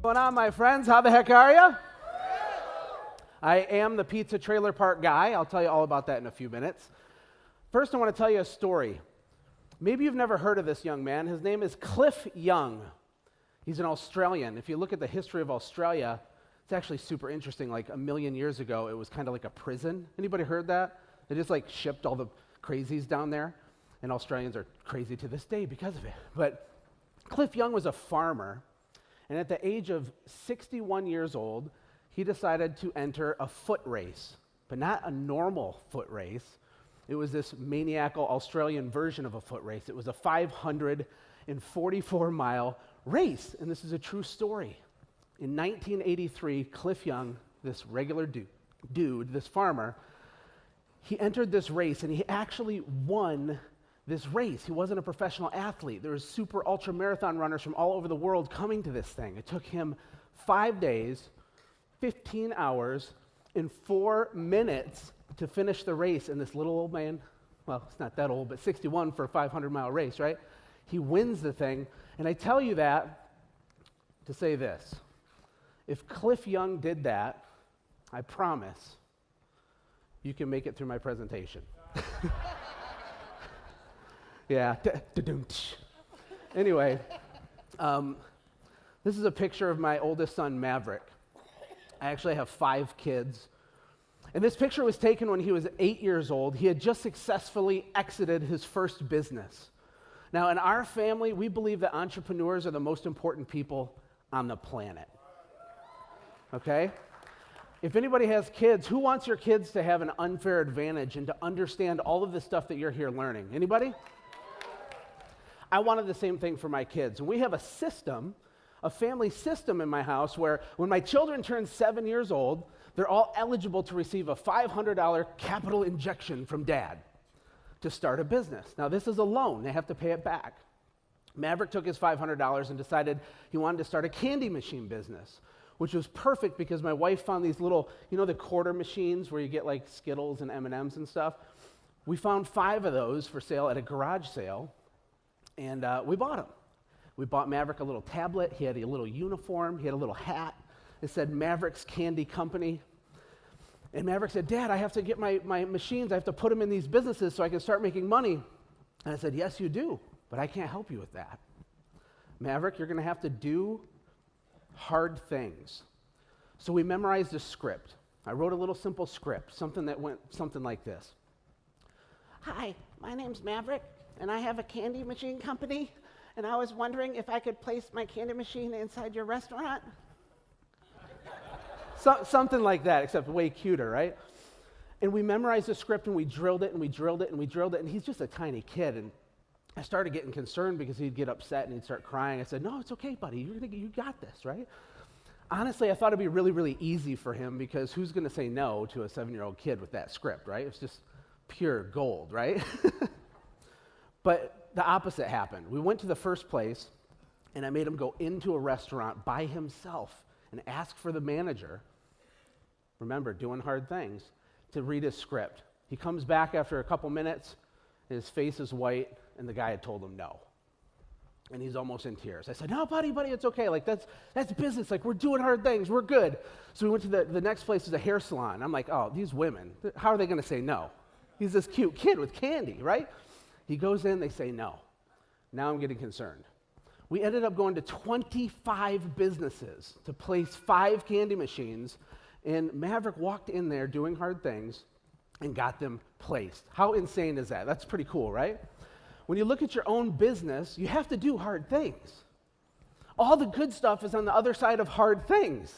What's going on, my friends? How the heck are you? I am the pizza trailer park guy. I'll tell you all about that in a few minutes. First, I want to tell you a story. Maybe you've never heard of this young man. His name is Cliff Young. He's an Australian. If you look at the history of Australia, it's actually super interesting. Like a million years ago, it was kind of like a prison. Anybody heard that? They just like shipped all the crazies down there, and Australians are crazy to this day because of it. But Cliff Young was a farmer, and at the age of 61 years old, he decided to enter a foot race, but not a normal foot race. It was this maniacal Australian version of a foot race. It was a 544-mile race, and this is a true story. In 1983, Cliff Young, this regular dude, this farmer, he entered this race, and he actually won this race. He wasn't a professional athlete. There was super ultra marathon runners from all over the world coming to this thing. It took him 5 days, 15 hours, and 4 minutes to finish the race. And this little old man, well, it's not that old, but 61 for a 500-mile race, right? He wins the thing. And I tell you that to say this. If Cliff Young did that, I promise you can make it through my presentation. Yeah. Anyway, this is a picture of my oldest son, Maverick. I actually have 5 kids. And this picture was taken when he was 8 years old. He had just successfully exited his first business. Now, in our family, we believe that entrepreneurs are the most important people on the planet. Okay? If anybody has kids, who wants your kids to have an unfair advantage and to understand all of the stuff that you're here learning? Anybody? I wanted the same thing for my kids. And we have a system, a family system in my house where when my children turn 7 years old, they're all eligible to receive a $500 capital injection from dad to start a business. Now, this is a loan. They have to pay it back. Maverick took his $500 and decided he wanted to start a candy machine business, which was perfect because my wife found these little, you know, the quarter machines where you get like Skittles and M&Ms and stuff. We found 5 of those for sale at a garage sale, and we bought them. We bought Maverick a little tablet. He had a little uniform. He had a little hat. It said Maverick's Candy Company. And Maverick said, Dad, I have to get my machines. I have to put them in these businesses so I can start making money. And I said, yes, you do, but I can't help you with that. Maverick, you're going to have to do hard things. So we memorized a script. I wrote a little simple script, something that went something like this. Hi, my name's Maverick, and I have a candy machine company, and I was wondering if I could place my candy machine inside your restaurant. Something like that, except way cuter, right? And we memorized the script, and we drilled it, and we drilled it, and we drilled it, and he's just a tiny kid, and I started getting concerned because he'd get upset and he'd start crying. I said, no, it's okay, buddy. You got this, right? Honestly, I thought it'd be really, really easy for him because who's going to say no to a 7-year-old kid with that script, right? It's just pure gold, right? But the opposite happened. We went to the first place, and I made him go into a restaurant by himself and ask for the manager, remember, doing hard things, to read his script. He comes back after a couple minutes, and his face is white, and the guy had told him no. And he's almost in tears. I said, no, buddy, it's okay. Like, that's business. Like, we're doing hard things. We're good. So we went to the next place, is a hair salon. I'm like, oh, these women, how are they going to say no? He's this cute kid with candy, right? He goes in, they say no. Now I'm getting concerned. We ended up going to 25 businesses to place 5 candy machines, and Maverick walked in there doing hard things and got them placed. How insane is that? That's pretty cool, right? When you look at your own business, you have to do hard things. All the good stuff is on the other side of hard things.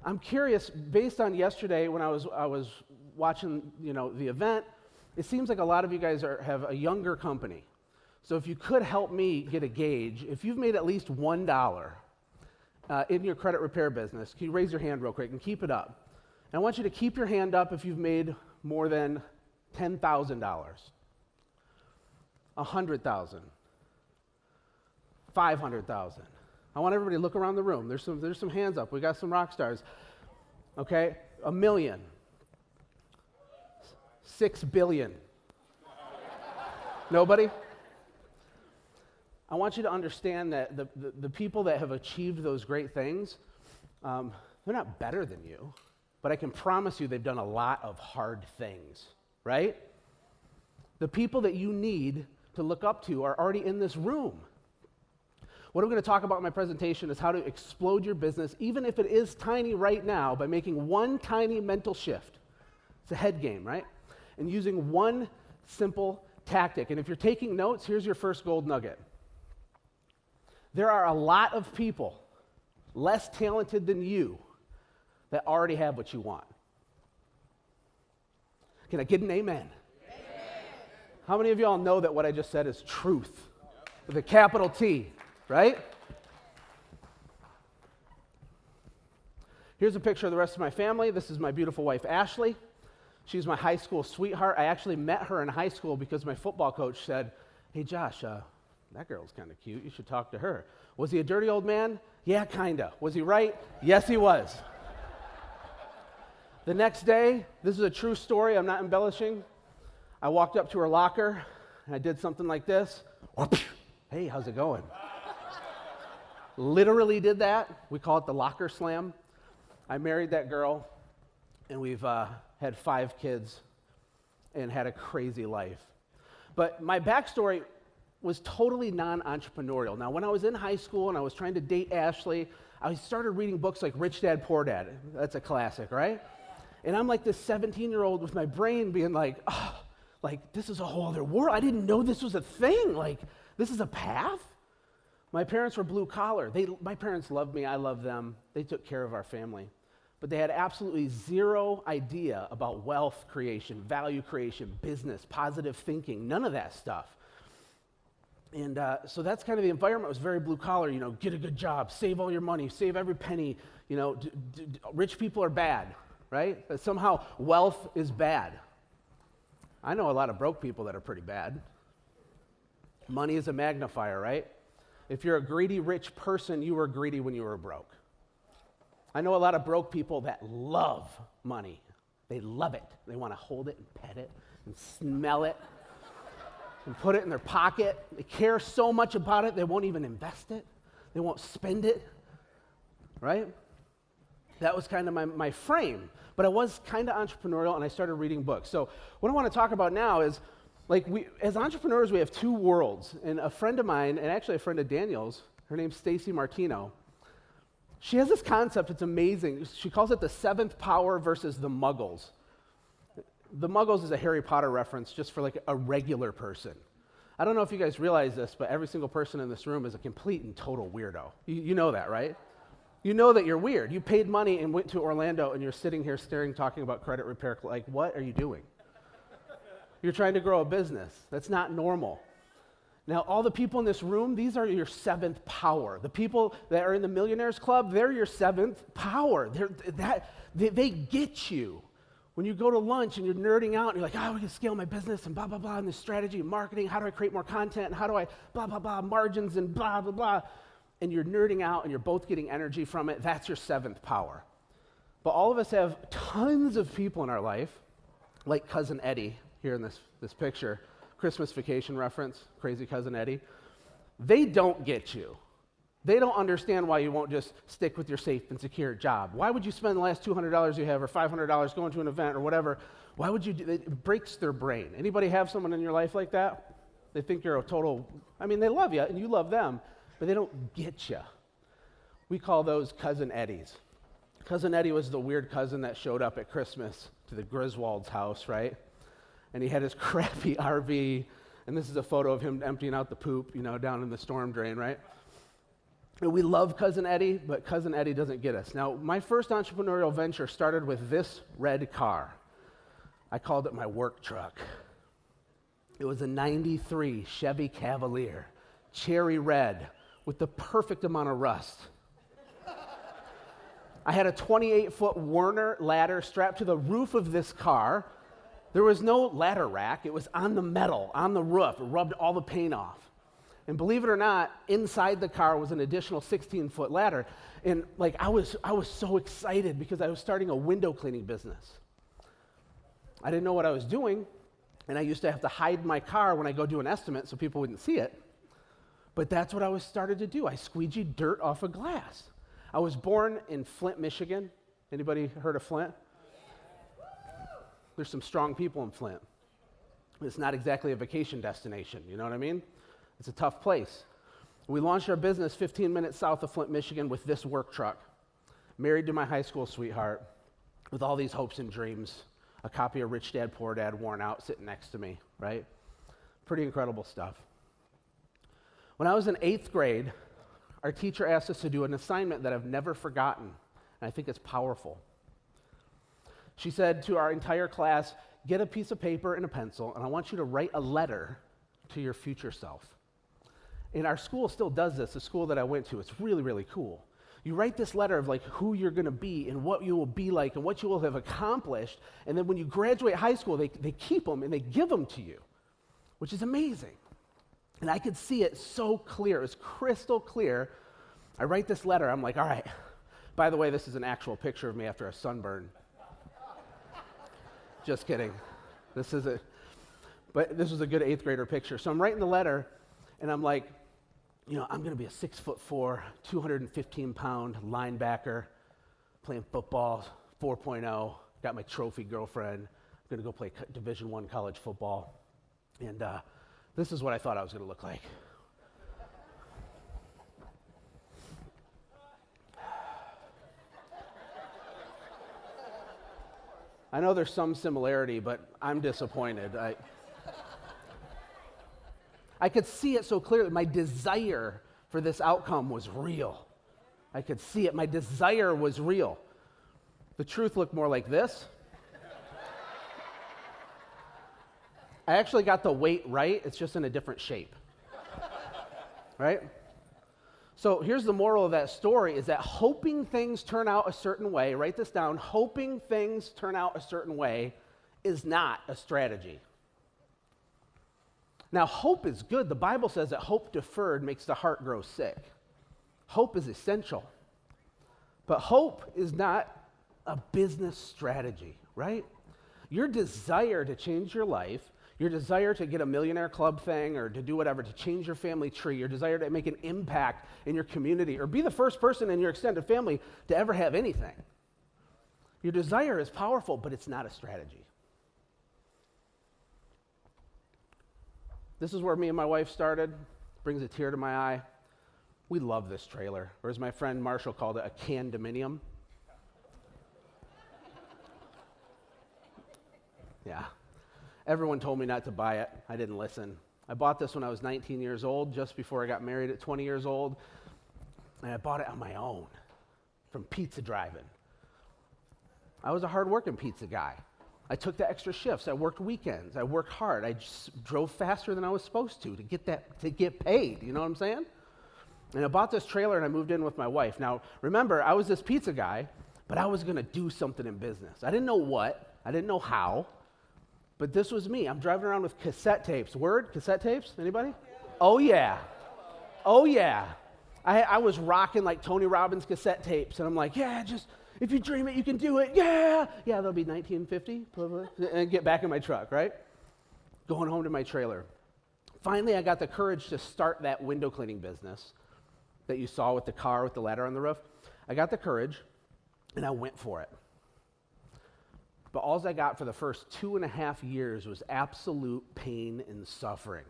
I'm curious, based on yesterday when I was watching, the event, it seems like a lot of you guys have a younger company. So if you could help me get a gauge, if you've made at least $1 in your credit repair business, can you raise your hand real quick and keep it up? And I want you to keep your hand up if you've made more than $10,000. 100,000, 500,000. I want everybody to look around the room. There's some hands up. We got some rock stars. Okay, 1 million, 6 billion. Nobody? I want you to understand that the people that have achieved those great things, they're not better than you, but I can promise you they've done a lot of hard things, right? The people that you need to look up to are already in this room. What I'm going to talk about in my presentation is how to explode your business, even if it is tiny right now, by making one tiny mental shift. It's a head game, right? And using one simple tactic. And if you're taking notes, here's your first gold nugget. There are a lot of people less talented than you that already have what you want. Can I get an amen? Amen. How many of y'all know that what I just said is truth with a capital T, right? Here's a picture of the rest of my family. This is my beautiful wife, Ashlee. She's my high school sweetheart. I actually met her in high school because my football coach said, hey, Josh, that girl's kind of cute. You should talk to her. Was he a dirty old man? Yeah, kind of. Was he right? Yes, he was. The next day, this is a true story. I'm not embellishing. I walked up to her locker, and I did something like this. Hey, how's it going? Literally did that. We call it the locker slam. I married that girl, and we've had 5 kids and had a crazy life. But my backstory was totally non-entrepreneurial. Now, when I was in high school and I was trying to date Ashlee, I started reading books like Rich Dad, Poor Dad. That's a classic, right? And I'm like this 17-year-old with my brain being like, oh, like, this is a whole other world. I didn't know this was a thing. Like, this is a path? My parents were blue collar. My parents loved me. I loved them. They took care of our family. But they had absolutely zero idea about wealth creation, value creation, business, positive thinking, none of that stuff. And so that's kind of the environment. It was very blue collar, you know, get a good job, save all your money, save every penny, you know, rich people are bad, right? But somehow wealth is bad. I know a lot of broke people that are pretty bad. Money is a magnifier, right? If you're a greedy rich person, you were greedy when you were broke. I know a lot of broke people that love money. They love it. They want to hold it and pet it and smell it and put it in their pocket. They care so much about it, they won't even invest it. They won't spend it, right? That was kind of my frame. But I was kind of entrepreneurial, and I started reading books. So what I want to talk about now is, like, as entrepreneurs, we have 2 worlds. And a friend of mine, and actually a friend of Daniel's, her name's Stacy Martino, she has this concept, it's amazing. She calls it the 7th power versus the muggles. The muggles is a Harry Potter reference just for like a regular person. I don't know if you guys realize this, but every single person in this room is a complete and total weirdo. You know that, right? You know that you're weird. You paid money and went to Orlando, and you're sitting here staring, talking about credit repair. Like, what are you doing? You're trying to grow a business. That's not normal. Now, all the people in this room, these are your 7th power. The people that are in the Millionaires Club, they're your 7th power. They get you. When you go to lunch and you're nerding out and you're like, oh, we can scale my business and blah, blah, blah, and the strategy and marketing, how do I create more content, and how do I blah, blah, blah, margins and blah, blah, blah, and you're nerding out and you're both getting energy from it, that's your 7th power. But all of us have tons of people in our life, like Cousin Eddie here in this picture, Christmas Vacation reference, crazy Cousin Eddie. They don't get you. They don't understand why you won't just stick with your safe and secure job. Why would you spend the last $200 you have or $500 going to an event or whatever? Why would you do it? It breaks their brain. Anybody have someone in your life like that? They think you're a total, they love you and you love them, but they don't get you. We call those Cousin Eddies. Cousin Eddie was the weird cousin that showed up at Christmas to the Griswold's house, right? And he had his crappy RV, and this is a photo of him emptying out the poop, down in the storm drain, right? And we love Cousin Eddie, but Cousin Eddie doesn't get us. Now, my first entrepreneurial venture started with this red car. I called it my work truck. It was a 93 Chevy Cavalier, cherry red, with the perfect amount of rust. I had a 28-foot Werner ladder strapped to the roof of this car. There was no ladder rack. It was on the metal, on the roof. It rubbed all the paint off. And believe it or not, inside the car was an additional 16-foot ladder. And I was so excited because I was starting a window cleaning business. I didn't know what I was doing, and I used to have to hide my car when I go do an estimate so people wouldn't see it. But that's what I was started to do. I squeegeed dirt off of glass. I was born in Flint, Michigan. Anybody heard of Flint? There's some strong people in Flint. It's not exactly a vacation destination, you know what I mean? It's a tough place. We launched our business 15 minutes south of Flint, Michigan with this work truck. Married to my high school sweetheart with all these hopes and dreams. A copy of Rich Dad, Poor Dad worn out sitting next to me, right? Pretty incredible stuff. When I was in 8th grade, our teacher asked us to do an assignment that I've never forgotten, and I think it's powerful. She said to our entire class, get a piece of paper and a pencil, and I want you to write a letter to your future self. And our school still does this, the school that I went to. It's really, really cool. You write this letter of like who you're going to be and what you will be like and what you will have accomplished, and then when you graduate high school, they keep them and they give them to you, which is amazing. And I could see it so clear. It was crystal clear. I write this letter. I'm like, all right. By the way, this is an actual picture of me after a sunburn. Just kidding. But this was a good 8th grader picture. So I'm writing the letter, and I'm like, you know, I'm going to be a 6'4", 215-pound linebacker playing football, 4.0. Got my trophy girlfriend. I'm going to go play Division I college football. And this is what I thought I was going to look like. I know there's some similarity, but I'm disappointed. I could see it so clearly. My desire for this outcome was real. I could see it. My desire was real. The truth looked more like this. I actually got the weight right. It's just in a different shape. Right? So here's the moral of that story is that hoping things turn out a certain way, write this down, hoping things turn out a certain way is not a strategy. Now, hope is good. The Bible says that hope deferred makes the heart grow sick. Hope is essential. But hope is not a business strategy, right? Your desire to change your life, your desire to get a millionaire club thing or to do whatever, to change your family tree, your desire to make an impact in your community or be the first person in your extended family to ever have anything. Your desire is powerful, but it's not a strategy. This is where me and my wife started. Brings a tear to my eye. We love this trailer, or as my friend Marshall called it, a condominium. Yeah. Everyone told me not to buy it. I didn't listen. I bought this when I was 19 years old, just before I got married at 20 years old. And I bought it on my own from pizza driving. I was a hard-working pizza guy. I took the extra shifts. I worked weekends. I worked hard. I just drove faster than I was supposed to get paid. You know what I'm saying? And I bought this trailer and I moved in with my wife. Now, remember, I was this pizza guy, but I was going to do something in business. I didn't know what. I didn't know how. But this was me. I'm driving around with cassette tapes. Word? Cassette tapes? Anybody? Yeah. Oh, yeah. Oh, yeah. I was rocking like Tony Robbins cassette tapes. And I'm like, yeah, just, if you dream it, you can do it. Yeah. Yeah, that'll be 1950. Blah, blah, and get back in my truck, right? Going home to my trailer. Finally, I got the courage to start that window cleaning business that you saw with the car with the ladder on the roof. I got the courage, and I went for it. But all I got for the first 2.5 years was absolute pain and suffering.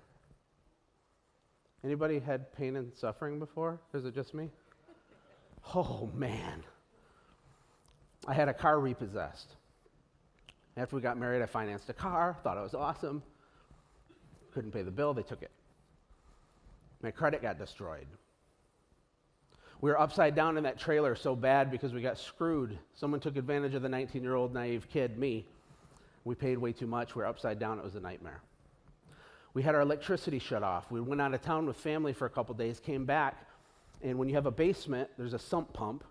Anybody had pain and suffering before? Is it just me? Oh, man. I had a car repossessed. After we got married, I financed a car, thought it was awesome. Couldn't pay the bill, they took it. My credit got destroyed. We were upside down in that trailer so bad because we got screwed. Someone took advantage of the 19-year-old naive kid, me. We paid way too much. We were upside down. It was a nightmare. We had our electricity shut off. We went out of town with family for a couple days, came back, and when you have a basement, there's a sump pump.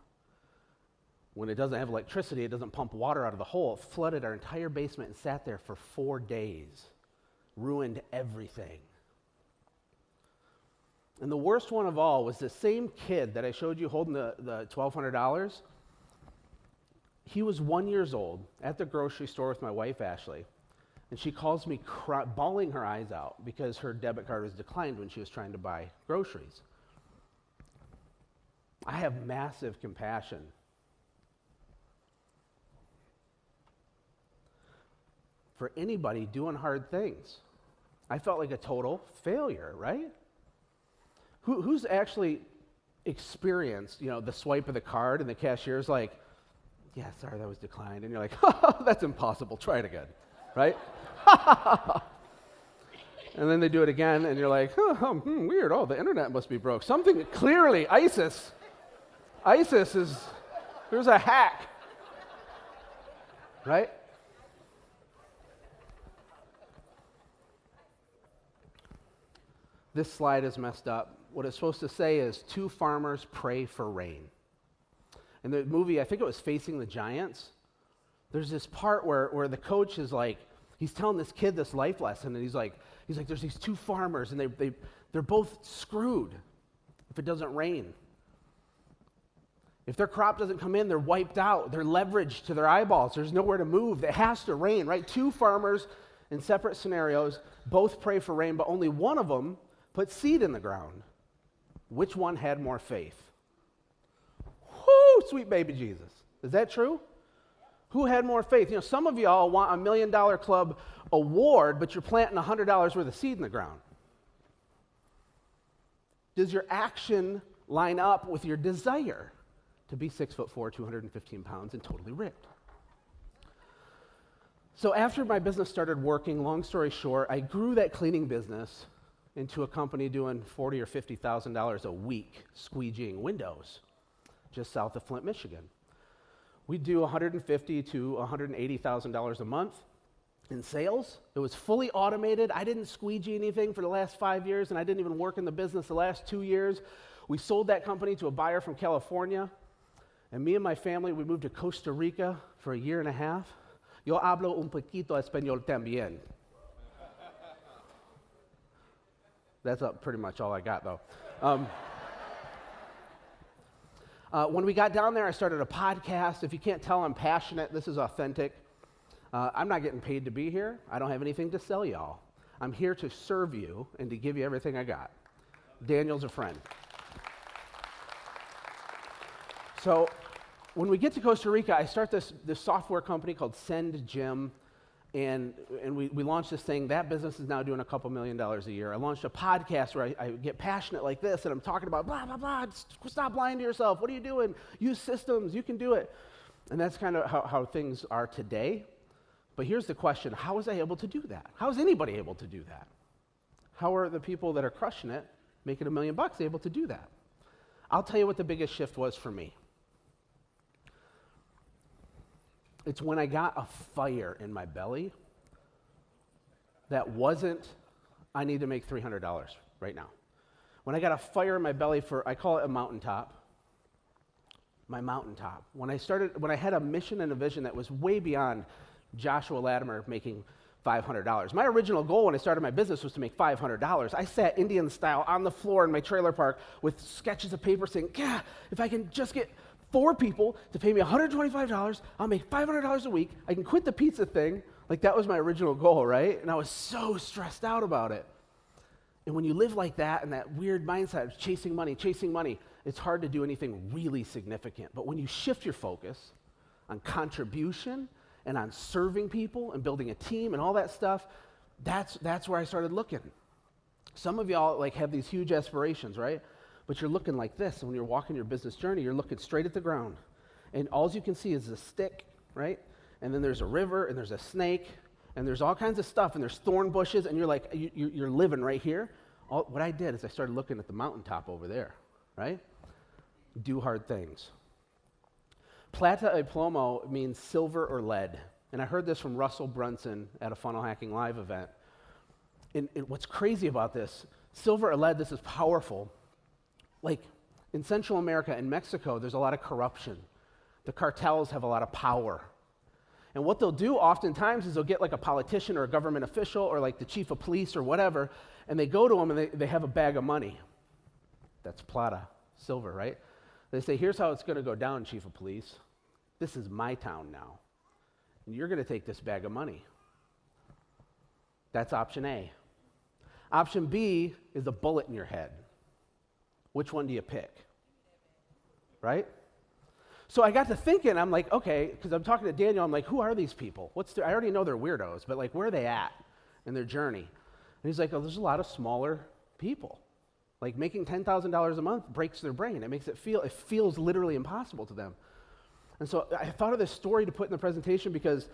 When it doesn't have electricity, it doesn't pump water out of the hole. It flooded our entire basement and sat there for 4 days. Ruined everything. And the worst one of all was the same kid that I showed you holding the $1,200. He was 1 year old at the grocery store with my wife, Ashlee. And she calls me bawling her eyes out because her debit card was declined when she was trying to buy groceries. I have massive compassion for anybody doing hard things. I felt like a total failure, right? Who's actually experienced, the swipe of the card and the cashier's like, yeah, sorry, that was declined. And you're like, that's impossible, try it again, right? And then they do it again, and you're like, weird, the internet must be broke. Something, clearly, ISIS is, there's a hack, right? This slide is messed up. What it's supposed to say is, 2 farmers pray for rain. In the movie, I think it was Facing the Giants, there's this part where the coach is like, he's telling this kid this life lesson, and he's like, there's these 2 farmers, and they're both screwed if it doesn't rain. If their crop doesn't come in, they're wiped out. They're leveraged to their eyeballs. There's nowhere to move. It has to rain, right? 2 farmers in separate scenarios, both pray for rain, but only one of them put seed in the ground. Which one had more faith? Whoo, sweet baby Jesus. Is that true? Who had more faith? Some of y'all want $1 million club award, but you're planting $100 worth of seed in the ground. Does your action line up with your desire to be 6'4", 215 pounds, and totally ripped? So after my business started working, long story short, I grew that cleaning business into a company doing $40,000 or $50,000 a week squeegeeing windows just south of Flint, Michigan. We do $150,000 to $180,000 a month in sales. It was fully automated. I didn't squeegee anything for the last 5 years, and I didn't even work in the business the last 2 years. We sold that company to a buyer from California, and me and my family, we moved to Costa Rica for 1.5 years. Yo hablo un poquito español también. That's pretty much all I got, though. When we got down there, I started a podcast. If you can't tell, I'm passionate. This is authentic. I'm not getting paid to be here. I don't have anything to sell y'all. I'm here to serve you and to give you everything I got. Daniel's a friend. So when we get to Costa Rica, I start this software company called Send Gym, and we launched this thing. That business is now doing a couple $1 million a year. I launched a podcast where I get passionate like this, and I'm talking about blah, blah, blah. Stop lying to yourself. What are you doing? Use systems. You can do it. And that's kind of how things are today. But here's the question. How was I able to do that? How is anybody able to do that? How are the people that are crushing it, making $1 million able to do that? I'll tell you what the biggest shift was for me. It's when I got a fire in my belly that wasn't, I need to make $300 right now. When I got a fire in my belly for, I call it a mountaintop, my mountaintop. When I had a mission and a vision that was way beyond Joshua Latimer making $500. My original goal when I started my business was to make $500. I sat Indian style on the floor in my trailer park with sketches of paper saying, God, if I can just get 4 people to pay me $125, I'll make $500 a week. I can quit the pizza thing. Like, that was my original goal, right? and I was so stressed out about it. And when you live like that and that weird mindset of chasing money, it's hard to do anything really significant. But when you shift your focus on contribution and on serving people and building a team and all that stuff, that's where I started looking. Some of y'all have these huge aspirations, right? But you're looking like this, and when you're walking your business journey, you're looking straight at the ground. And all you can see is a stick, right? And then there's a river, and there's a snake, and there's all kinds of stuff, and there's thorn bushes, and you're like, you're living right here. What I did is I started looking at the mountaintop over there, right? Do hard things. Plata y plomo means silver or lead. And I heard this from Russell Brunson at a Funnel Hacking Live event. And what's crazy about this, silver or lead, this is powerful. Like in Central America and Mexico, there's a lot of corruption. The cartels have a lot of power. And what they'll do oftentimes is they'll get like a politician or a government official or like the chief of police or whatever, and they go to them and they have a bag of money. That's plata, silver, right? They say, here's how it's going to go down, chief of police. This is my town now. And you're going to take this bag of money. That's option A. Option B is a bullet in your head. Which one do you pick? Right? So I got to thinking, I'm like, okay, because I'm talking to Daniel, I'm like, who are these people? I already know they're weirdos, but like, where are they at in their journey? And he's like, oh, there's a lot of smaller people. Like making $10,000 a month breaks their brain. It feels literally impossible to them. And so I thought of this story to put in the presentation because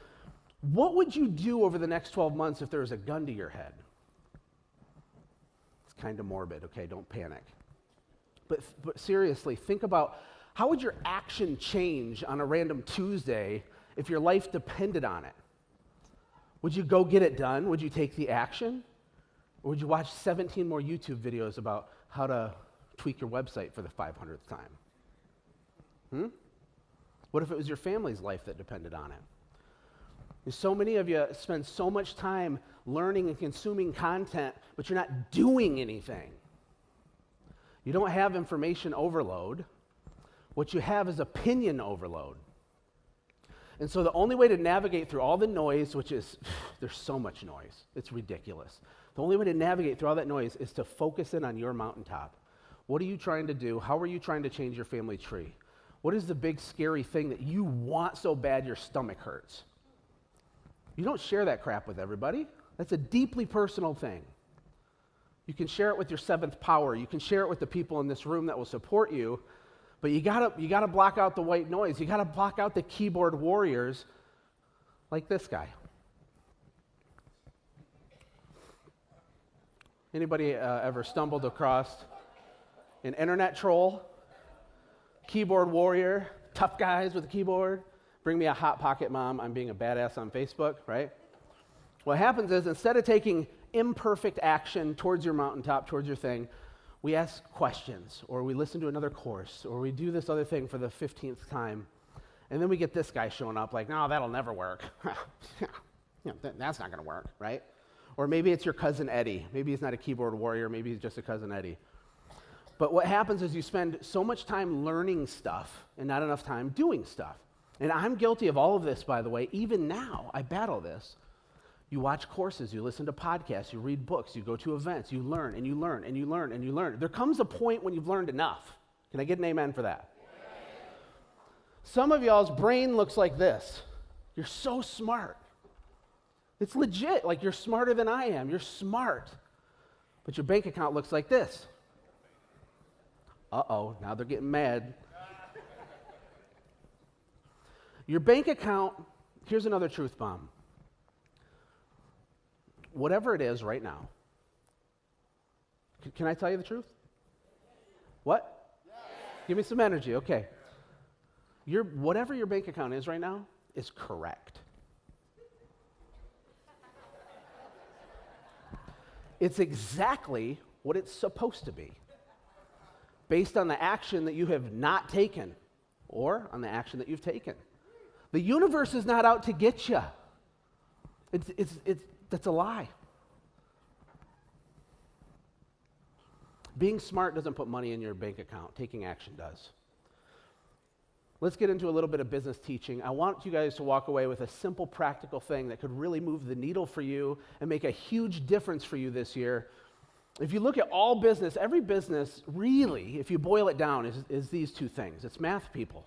what would you do over the next 12 months if there was a gun to your head? It's kind of morbid, okay, don't panic. But seriously, think about how would your action change on a random Tuesday if your life depended on it? Would you go get it done? Would you take the action? Or would you watch 17 more YouTube videos about how to tweak your website for the 500th time? What if it was your family's life that depended on it? And so many of you spend so much time learning and consuming content, but you're not doing anything. You don't have information overload. What you have is opinion overload. And so the only way to navigate through all the noise, which is, there's so much noise, it's ridiculous. The only way to navigate through all that noise is to focus in on your mountaintop. What are you trying to do? How are you trying to change your family tree? What is the big scary thing that you want so bad your stomach hurts? You don't share that crap with everybody. That's a deeply personal thing. You can share it with your seventh power. You can share it with the people in this room that will support you, but you gotta block out the white noise. You gotta block out the keyboard warriors like this guy. Anybody ever stumbled across an internet troll, keyboard warrior, tough guys with a keyboard? Bring me a hot pocket, mom. I'm being a badass on Facebook, right? What happens is instead of taking imperfect action towards your mountaintop, towards your thing, we ask questions, or we listen to another course, or we do this other thing for the 15th time, and then we get this guy showing up like, no, that'll never work. That's not going to work, right? Or maybe it's your cousin Eddie. Maybe he's not a keyboard warrior. Maybe he's just a cousin Eddie. But what happens is you spend so much time learning stuff and not enough time doing stuff. And I'm guilty of all of this, by the way. Even now, I battle this. You watch courses, you listen to podcasts, you read books, you go to events, you learn, and you learn, and you learn, and you learn. There comes a point when you've learned enough. Can I get an amen for that? Some of y'all's brain looks like this. You're so smart. It's legit, like you're smarter than I am. You're smart. But your bank account looks like this. Uh-oh, now they're getting mad. Your bank account, here's another truth bomb. Whatever it is right now, can I tell you the truth? What? Yes. Give me some energy, okay. Whatever your bank account is right now is correct. It's exactly what it's supposed to be, based on the action that you have not taken, or on the action that you've taken. The universe is not out to get you. That's a lie. Being smart doesn't put money in your bank account. Taking action does. Let's get into a little bit of business teaching. I want you guys to walk away with a simple, practical thing that could really move the needle for you and make a huge difference for you this year. If you look at all business, every business, really, if you boil it down, is these two things. It's math people.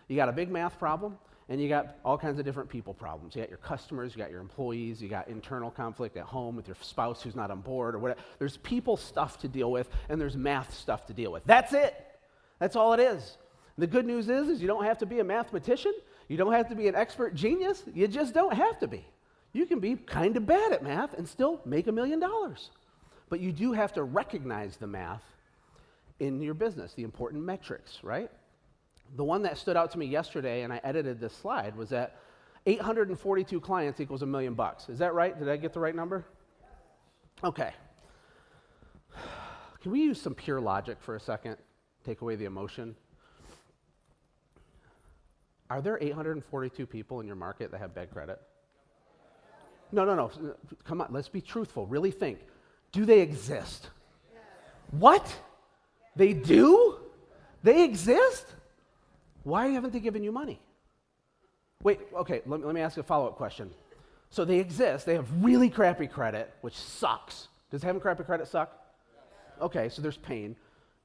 You got a big math problem, and you got all kinds of different people problems. You got your customers, you got your employees, you got internal conflict at home with your spouse who's not on board or whatever. There's people stuff to deal with, and there's math stuff to deal with. That's it. That's all it is. The good news is you don't have to be a mathematician. You don't have to be an expert genius. You just don't have to be. You can be kind of bad at math and still make $1 million. But you do have to recognize the math in your business, the important metrics, right? The one that stood out to me yesterday, and I edited this slide, was that 842 clients equals $1 million. Is that right? Did I get the right number? Okay. Can we use some pure logic for a second? Take away the emotion. Are there 842 people in your market that have bad credit? No. Come on, let's be truthful. Really think. Do they exist? Yes. What? Yes. They do? They exist? Why haven't they given you money? Wait, okay, let me ask you a follow-up question. So they exist. They have really crappy credit, which sucks. Does having crappy credit suck? Okay, so there's pain.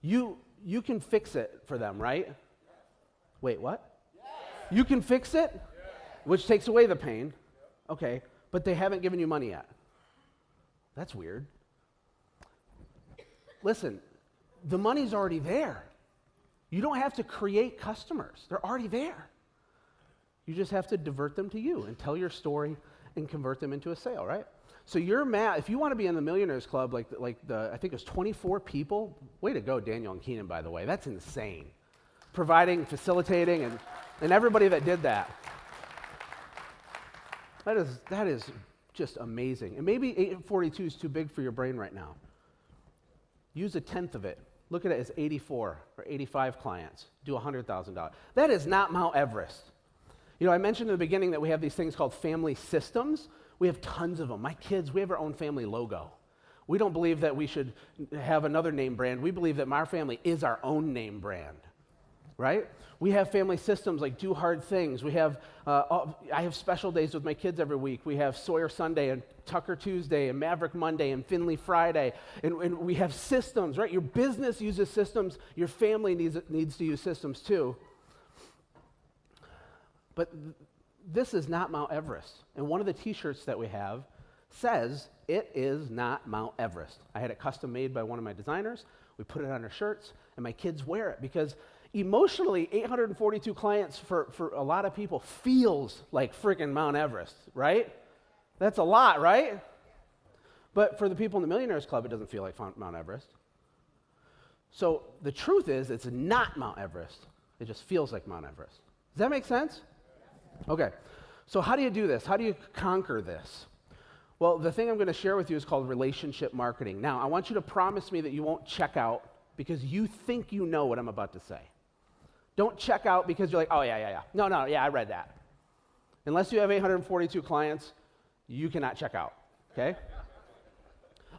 You can fix it for them, right? Wait, what? You can fix it? Which takes away the pain. Okay, but they haven't given you money yet. That's weird. Listen, the money's already there. You don't have to create customers. They're already there. You just have to divert them to you and tell your story and convert them into a sale, right? So if you want to be in the Millionaires Club, I think it was 24 people. Way to go, Daniel and Keenan, by the way. That's insane. Providing, facilitating, and everybody that did that. That is just amazing. And maybe 842 is too big for your brain right now. Use a tenth of it. Look at it as 84 or 85 clients. Do $100,000. That is not Mount Everest. You know, I mentioned in the beginning that we have these things called family systems. We have tons of them. My kids, we have our own family logo. We don't believe that we should have another name brand. We believe that our family is our own name brand, right? We have family systems like Do Hard Things. We have, I have special days with my kids every week. We have Sawyer Sunday and Tucker Tuesday and Maverick Monday and Finley Friday. And we have systems, right? Your business uses systems. Your family needs to use systems too. But this is not Mount Everest. And one of the t-shirts that we have says, it is not Mount Everest. I had it custom made by one of my designers. We put it on our shirts, and my kids wear it because emotionally, 842 clients for a lot of people feels like freaking Mount Everest, right? That's a lot, right? But for the people in the Millionaires Club, it doesn't feel like Mount Everest. So the truth is, it's not Mount Everest. It just feels like Mount Everest. Does that make sense? Okay, so how do you do this? How do you conquer this? Well, the thing I'm going to share with you is called relationship marketing. Now, I want you to promise me that you won't check out because you think you know what I'm about to say. Don't check out because you're like, oh, yeah. No, I read that. Unless you have 842 clients, you cannot check out, okay?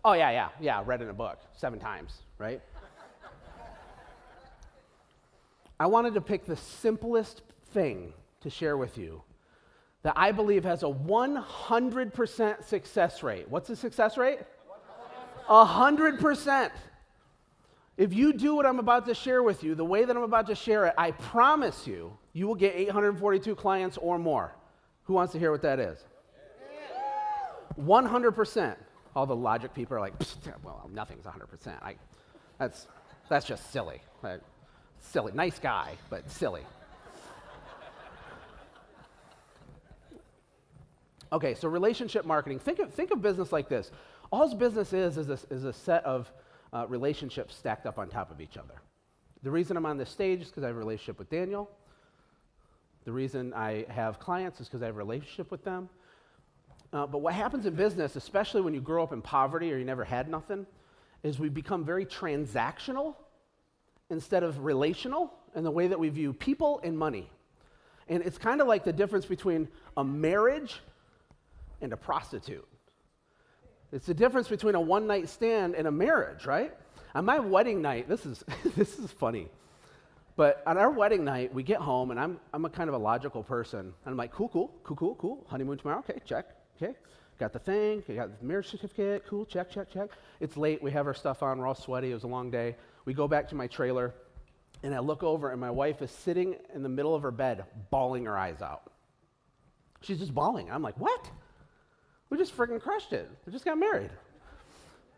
Oh, yeah, read in a book 7 times, right? I wanted to pick the simplest thing to share with you that I believe has a 100% success rate. What's the success rate? 100%. If you do what I'm about to share with you, the way that I'm about to share it, I promise you, you will get 842 clients or more. Who wants to hear what that is? 100%. All the logic people are like, well, nothing's 100%. That's just silly. Silly. Nice guy, but silly. Okay, so relationship marketing. Think of business like this. All business is a set of relationships stacked up on top of each other. The reason I'm on this stage is because I have a relationship with Daniel. The reason I have clients is because I have a relationship with them. But what happens in business, especially when you grow up in poverty or you never had nothing, is we become very transactional instead of relational in the way that we view people and money. And it's kind of like the difference between a marriage and a prostitute. It's the difference between a one-night stand and a marriage, right? On my wedding night, this is funny, but on our wedding night, we get home, and I'm a kind of a logical person. And I'm like, cool. Honeymoon tomorrow, okay, check, okay. Got the thing, got the marriage certificate, cool, check. It's late, we have our stuff on, we're all sweaty, it was a long day. We go back to my trailer, and I look over, and my wife is sitting in the middle of her bed, bawling her eyes out. She's just bawling. I'm like, what? We just freaking crushed it. We just got married.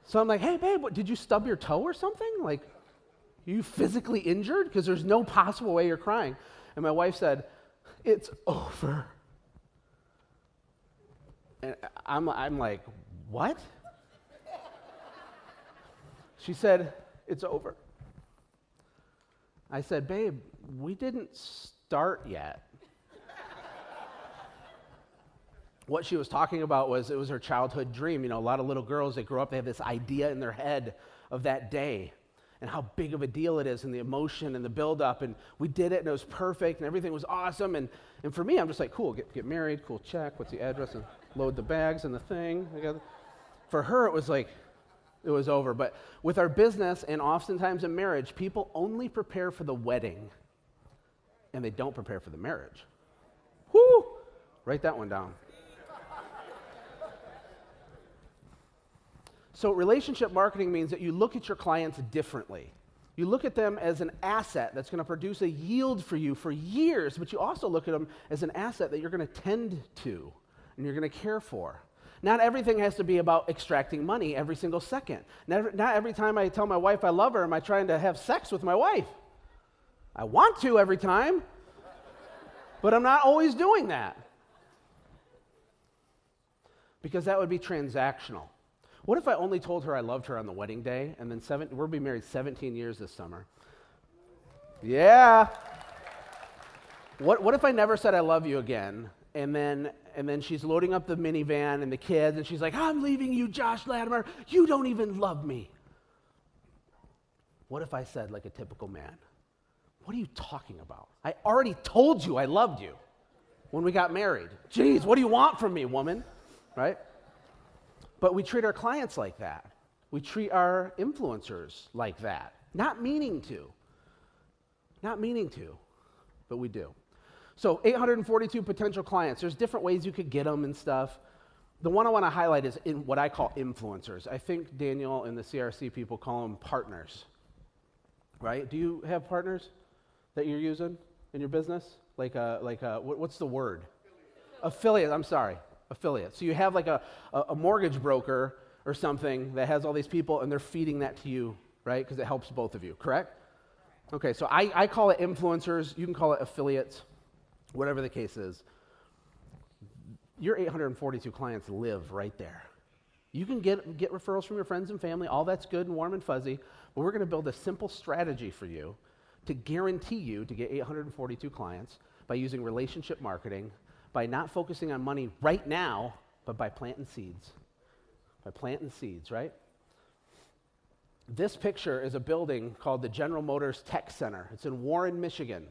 So I'm like, hey, babe, did you stub your toe or something? Like, are you physically injured? Because there's no possible way you're crying. And my wife said, it's over. And I'm like, what? She said, it's over. I said, babe, we didn't start yet. What she was talking about was it was her childhood dream. You know, a lot of little girls, they grow up, they have this idea in their head of that day and how big of a deal it is and the emotion and the buildup. And we did it and it was perfect and everything was awesome. And for me, I'm just like, cool, get married, cool, check, what's the address? And load the bags and the thing. For her, it was like, it was over. But with our business and oftentimes in marriage, people only prepare for the wedding and they don't prepare for the marriage. Whoo! Write that one down. So relationship marketing means that you look at your clients differently. You look at them as an asset that's going to produce a yield for you for years, but you also look at them as an asset that you're going to tend to and you're going to care for. Not everything has to be about extracting money every single second. Not every time I tell my wife I love her, am I trying to have sex with my wife. I want to every time, but I'm not always doing that. Because that would be transactional. What if I only told her I loved her on the wedding day, and then we'll be married 17 years this summer? Yeah. What if I never said I love you again, and then she's loading up the minivan and the kids, and she's like, I'm leaving you, Josh Latimer. You don't even love me. What if I said, like a typical man, what are you talking about? I already told you I loved you when we got married. Jeez, what do you want from me, woman? Right? But we treat our clients like that. We treat our influencers like that. Not meaning to, but we do. So 842 potential clients. There's different ways you could get them and stuff. The one I want to highlight is in what I call influencers. I think Daniel and the CRC people call them partners, right? Do you have partners that you're using in your business? What's the word? Affiliate, I'm sorry. Affiliate. So you have like a mortgage broker or something that has all these people and they're feeding that to you, right? Because it helps both of you, correct? Okay, so I call it influencers. You can call it affiliates, whatever the case is. Your 842 clients live right there. You can get referrals from your friends and family. All that's good and warm and fuzzy. But we're going to build a simple strategy for you to guarantee you to get 842 clients by using relationship marketing, by not focusing on money right now, but by planting seeds. By planting seeds, right? This picture is a building called the General Motors Tech Center. It's in Warren, Michigan.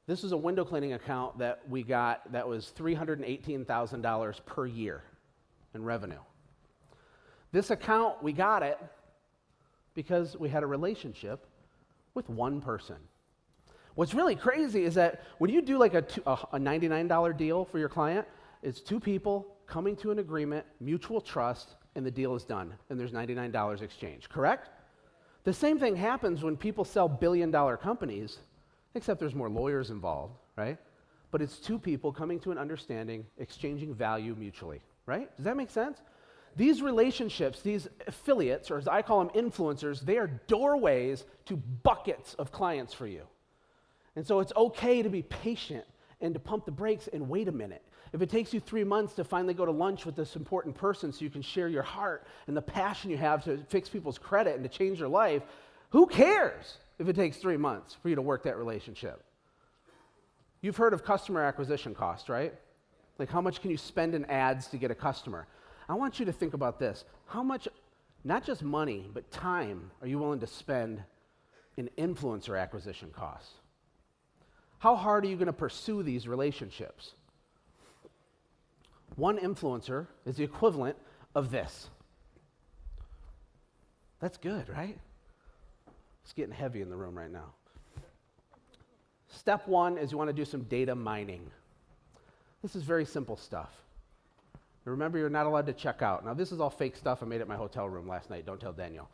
This is a window cleaning account that we got that was $318,000 per year in revenue. This account, we got it because we had a relationship with one person. What's really crazy is that when you do like a $99 deal for your client, it's two people coming to an agreement, mutual trust, and the deal is done, and there's $99 exchanged, correct? The same thing happens when people sell billion-dollar companies, except there's more lawyers involved, right? But it's two people coming to an understanding, exchanging value mutually, right? Does that make sense? These relationships, these affiliates, or as I call them, influencers, they are doorways to buckets of clients for you. And so it's okay to be patient and to pump the brakes and wait a minute. If it takes you 3 months to finally go to lunch with this important person so you can share your heart and the passion you have to fix people's credit and to change their life, who cares if it takes 3 months for you to work that relationship? You've heard of customer acquisition cost, right? Like how much can you spend in ads to get a customer? I want you to think about this. How much, not just money, but time are you willing to spend in influencer acquisition costs? How hard are you going to pursue these relationships? One influencer is the equivalent of this. That's good, right? It's getting heavy in the room right now. Step one is you want to do some data mining. This is very simple stuff. Remember, you're not allowed to check out. Now, this is all fake stuff I made at my hotel room last night. Don't tell Daniel.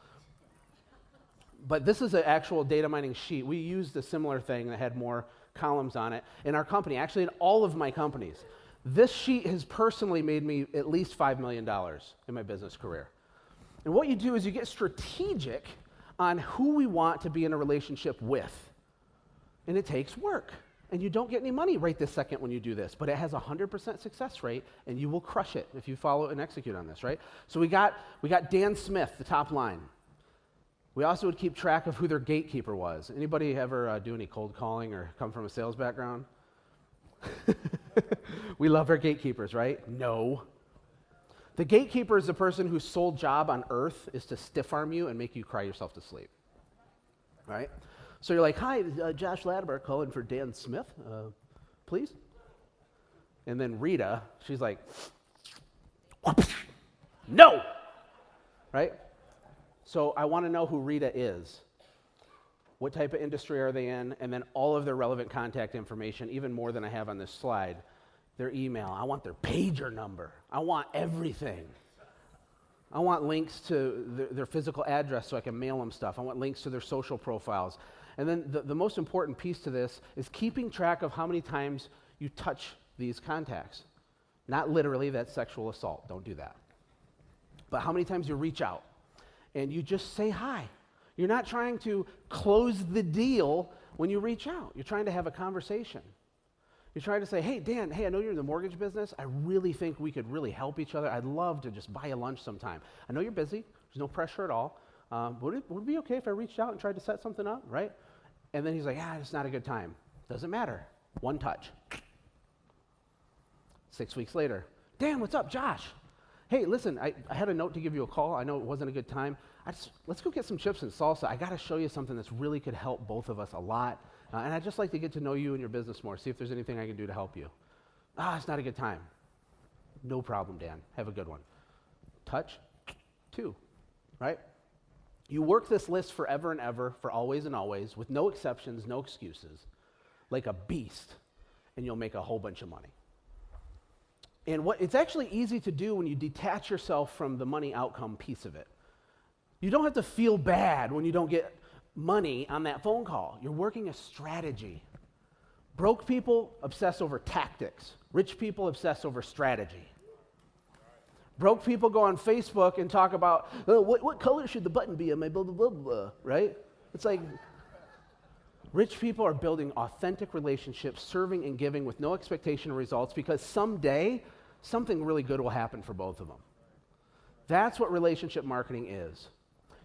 But this is an actual data mining sheet. We used a similar thing that had more columns on it in our company, actually in all of my companies. This sheet has personally made me at least $5 million in my business career. And what you do is you get strategic on who we want to be in a relationship with. And it takes work. And you don't get any money right this second when you do this, but it has a 100% success rate, and you will crush it if you follow and execute on this, right? So we got Dan Smith, the top line. We also would keep track of who their gatekeeper was. Anybody ever do any cold calling or come from a sales background? We love our gatekeepers, right? No. The gatekeeper is the person whose sole job on earth is to stiff arm you and make you cry yourself to sleep, right? So you're like, hi, Josh Latimer calling for Dan Smith, please. And then Rita, she's like, no, right? So I want to know who Rita is. What type of industry are they in? And then all of their relevant contact information, even more than I have on this slide. Their email. I want their pager number. I want everything. I want links to their physical address so I can mail them stuff. I want links to their social profiles. And then the most important piece to this is keeping track of how many times you touch these contacts. Not literally, that's sexual assault. Don't do that. But how many times you reach out and you just say hi. You're not trying to close the deal when you reach out. You're trying to have a conversation. You're trying to say, hey, Dan, hey, I know you're in the mortgage business. I really think we could really help each other. I'd love to just buy you lunch sometime. I know you're busy. There's no pressure at all. Would it be okay if I reached out and tried to set something up, right? And then he's like, it's not a good time. Doesn't matter. One touch. 6 weeks later, Dan, what's up, Josh? Hey, listen, I had a note to give you a call. I know it wasn't a good time. Let's go get some chips and salsa. I got to show you something that's really could help both of us a lot. And I'd just like to get to know you and your business more, see if there's anything I can do to help you. It's not a good time. No problem, Dan. Have a good one. Touch, 2, right? You work this list forever and ever, for always and always, with no exceptions, no excuses, like a beast, and you'll make a whole bunch of money. And it's actually easy to do when you detach yourself from the money outcome piece of it. You don't have to feel bad when you don't get money on that phone call. You're working a strategy. Broke people obsess over tactics. Rich people obsess over strategy. Broke people go on Facebook and talk about, what color should the button be on my blah, blah, blah, blah, right? It's like, rich people are building authentic relationships, serving and giving with no expectation of results, because someday, something really good will happen for both of them. That's what relationship marketing is.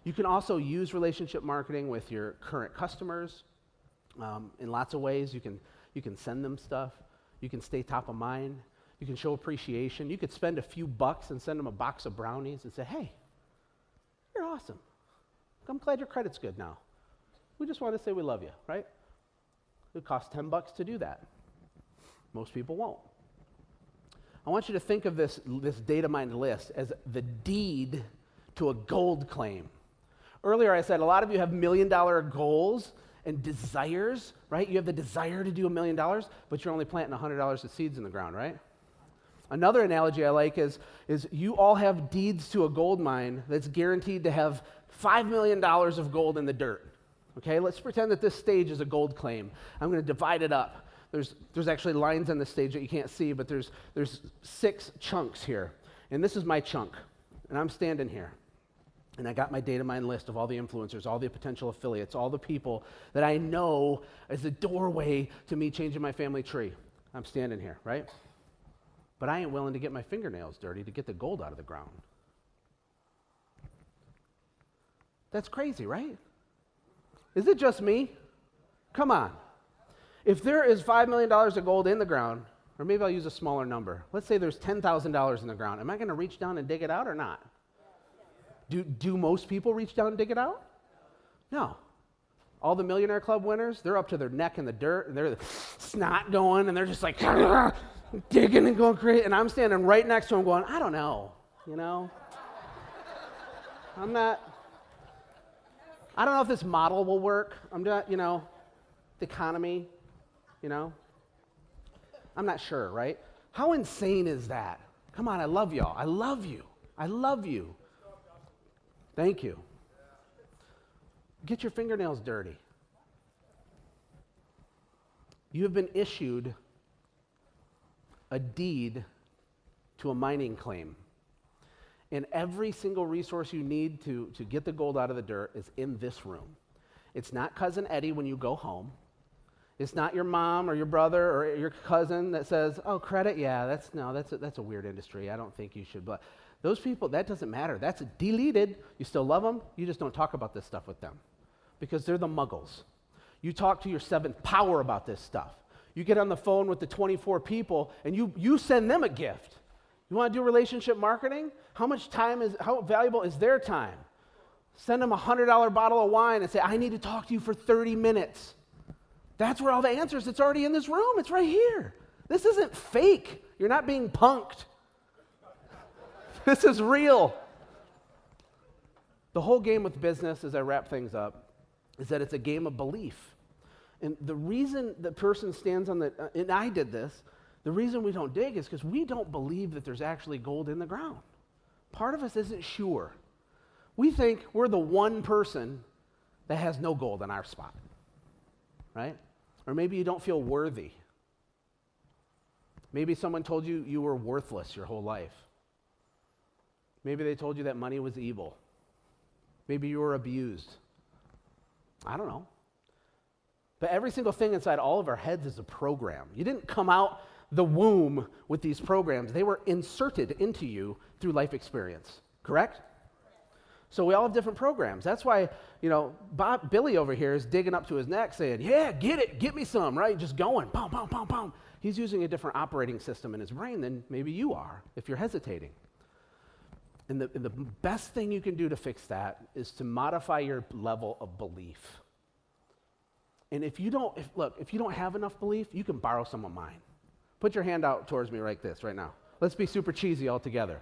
You can also use relationship marketing with your current customers in lots of ways. You can send them stuff. You can stay top of mind. You can show appreciation. You could spend a few bucks and send them a box of brownies and say, hey, you're awesome. I'm glad your credit's good now. We just want to say we love you, right? It costs $10 to do that. Most people won't. I want you to think of this data mined list as the deed to a gold claim. Earlier I said a lot of you have $1 million goals and desires, right? You have the desire to do $1 million, but you're only planting $100 of seeds in the ground, right? Another analogy I like is you all have deeds to a gold mine that's guaranteed to have $5 million of gold in the dirt. Okay, let's pretend that this stage is a gold claim. I'm going to divide it up. There's actually lines on this stage that you can't see, but there's 6 chunks here. And this is my chunk. And I'm standing here. And I got my data mine list of all the influencers, all the potential affiliates, all the people that I know as a doorway to me changing my family tree. I'm standing here, right? But I ain't willing to get my fingernails dirty to get the gold out of the ground. That's crazy, right? Is it just me? Come on. If there is $5 million of gold in the ground, or maybe I'll use a smaller number. Let's say there's $10,000 in the ground. Am I going to reach down and dig it out or not? Do most people reach down and dig it out? No. All the Millionaire Club winners, they're up to their neck in the dirt, and they're snot going, and they're just like digging and going crazy. And I'm standing right next to them going, I don't know, you know? I don't know if this model will work. I'm not, the economy, I'm not sure, right? How insane is that? Come on, I love y'all. I love you. I love you. Thank you. Get your fingernails dirty. You have been issued a deed to a mining claim. And every single resource you need to get the gold out of the dirt is in this room. It's not Cousin Eddie when you go home. It's not your mom or your brother or your cousin that says, oh, credit, yeah, that's a weird industry. I don't think you should. But those people, that doesn't matter. That's deleted. You still love them. You just don't talk about this stuff with them because they're the muggles. You talk to your 7th power about this stuff. You get on the phone with the 24 people and you send them a gift. You want to do relationship marketing? How valuable is their time? Send them a $100 bottle of wine and say, I need to talk to you for 30 minutes. That's where all the answers, it's already in this room. It's right here. This isn't fake. You're not being punked. This is real. The whole game with business, as I wrap things up, is that it's a game of belief. And the reason the person stands on and I did this, the reason we don't dig is because we don't believe that there's actually gold in the ground. part of us isn't sure. We think we're the one person that has no gold in our spot, right? Or maybe you don't feel worthy. Maybe someone told you you were worthless your whole life. Maybe they told you that money was evil. Maybe you were abused. I don't know. But every single thing inside all of our heads is a program. You didn't come out the womb with these programs. They were inserted into you through life experience, correct? So we all have different programs. That's why, Billy over here is digging up to his neck saying, yeah, get it, get me some, right? Just going, pow, pow, pow, pow. He's using a different operating system in his brain than maybe you are if you're hesitating. And the best thing you can do to fix that is to modify your level of belief. And if you don't have enough belief, you can borrow some of mine. Put your hand out towards me like this right now. Let's be super cheesy all together.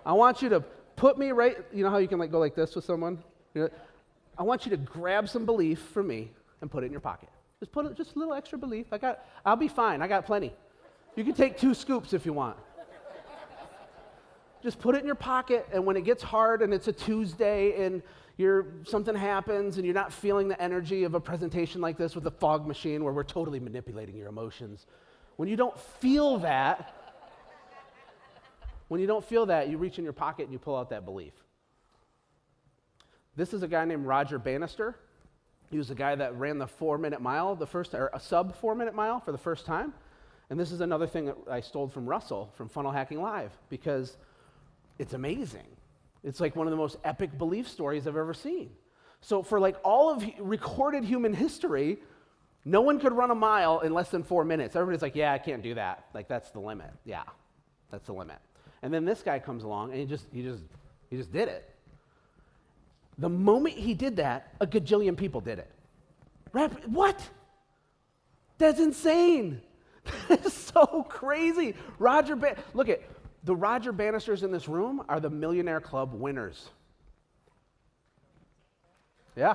I want you to put me right, you know how you can go like this with someone? I want you to grab some belief from me and put it in your pocket. Just a little extra belief. I'll be fine. I got plenty. You can take 2 scoops if you want. Just put it in your pocket, and when it gets hard and it's a Tuesday and something happens and you're not feeling the energy of a presentation like this with a fog machine where we're totally manipulating your emotions, when you don't feel that, you reach in your pocket and you pull out that belief. This is a guy named Roger Bannister. He was the guy that ran the 4-minute mile, a sub 4-minute mile for the first time. And this is another thing that I stole from Russell from Funnel Hacking Live, because it's amazing. It's like one of the most epic belief stories I've ever seen. So for all of recorded human history, no one could run a mile in less than 4 minutes. Everybody's like, yeah, I can't do that. That's the limit. Yeah, that's the limit. And then this guy comes along and he just did it. The moment he did that, a gajillion people did it. What? That's insane. That's so crazy. Look at the Roger Bannisters in this room are the Millionaire Club winners. Yeah.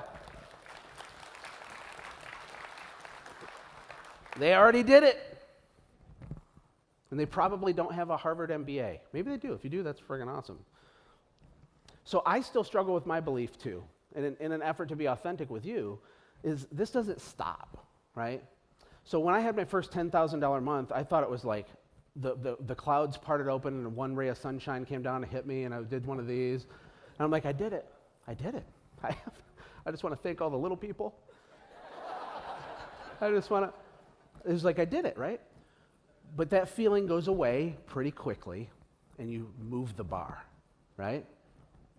They already did it. And they probably don't have a Harvard MBA. Maybe they do. If you do, that's friggin' awesome. So I still struggle with my belief too. And in an effort to be authentic with you, is this doesn't stop, right? So when I had my first $10,000 month, I thought it was like the clouds parted open and one ray of sunshine came down and hit me, and I did one of these. And I'm like, I did it. I just want to thank all the little people. It was like I did it, right? But that feeling goes away pretty quickly, and you move the bar, right?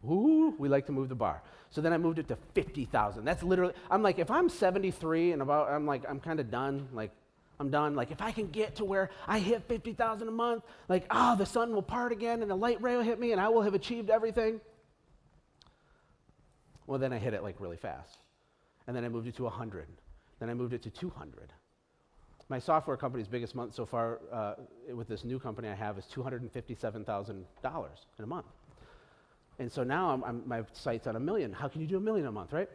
Ooh, we like to move the bar. So then I moved it to 50,000. That's literally, I'm like, if I'm 73 and I'm kind of done, I'm done. If I can get to where I hit 50,000 a month, the sun will part again and the light ray will hit me and I will have achieved everything. Well, then I hit it really fast. And then I moved it to 100. Then I moved it to 200. My software company's biggest month so far with this new company I have is $257,000 in a month. And so now my site's on $1 million. How can you do $1 million a month, right?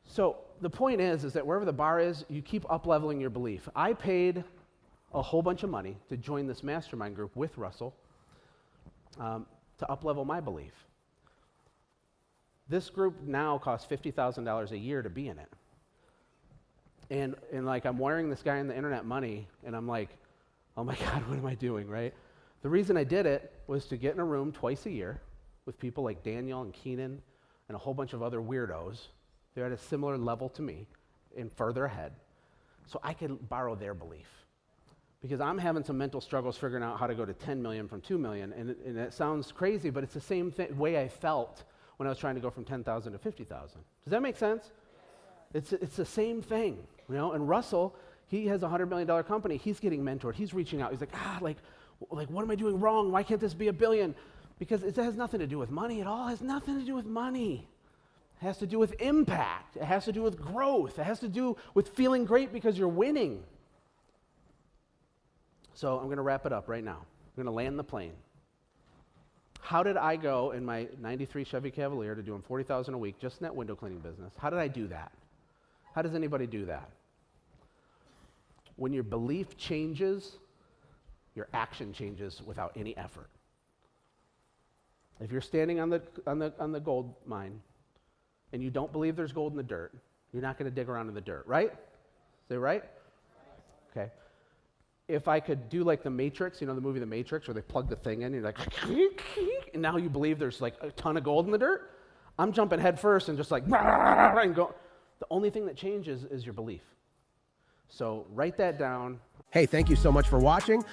So the point is that wherever the bar is, you keep up-leveling your belief. I paid a whole bunch of money to join this mastermind group with Russell to up-level my belief. This group now costs $50,000 a year to be in it. And I'm wiring this guy on the internet money, and I'm like, oh my God, what am I doing, right? The reason I did it was to get in a room twice a year with people like Daniel and Keenan and a whole bunch of other weirdos. They're at a similar level to me and further ahead, so I could borrow their belief. Because I'm having some mental struggles figuring out how to go to 10 million from 2 million, and it sounds crazy, but it's the same way I felt when I was trying to go from 10,000 to 50,000. Does that make sense? It's the same thing, And Russell, he has a $100 million company. He's getting mentored. He's reaching out. He's like, what am I doing wrong? Why can't this be $1 billion? Because it has nothing to do with money at all. It has nothing to do with money. It has to do with impact. It has to do with growth. It has to do with feeling great because you're winning. So I'm going to wrap it up right now. I'm going to land the plane. How did I go in my 93 Chevy Cavalier to doing $40,000 a week just in that window cleaning business? How did I do that? How does anybody do that? When your belief changes, your action changes without any effort. If you're standing on the gold mine and you don't believe there's gold in the dirt, you're not going to dig around in the dirt, right? Is that right? Okay. If I could do like The Matrix, you know the movie The Matrix, where they plug the thing in, and you're like, and now you believe there's like a ton of gold in the dirt, I'm jumping head first and just like, and go. The only thing that changes is your belief. So write that down. Hey, thank you so much for watching.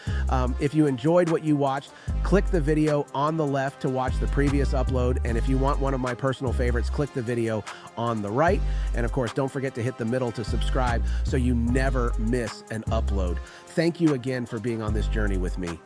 If you enjoyed what you watched, click the video on the left to watch the previous upload. And if you want one of my personal favorites, click the video on the right. And of course, don't forget to hit the middle to subscribe so you never miss an upload. Thank you again for being on this journey with me.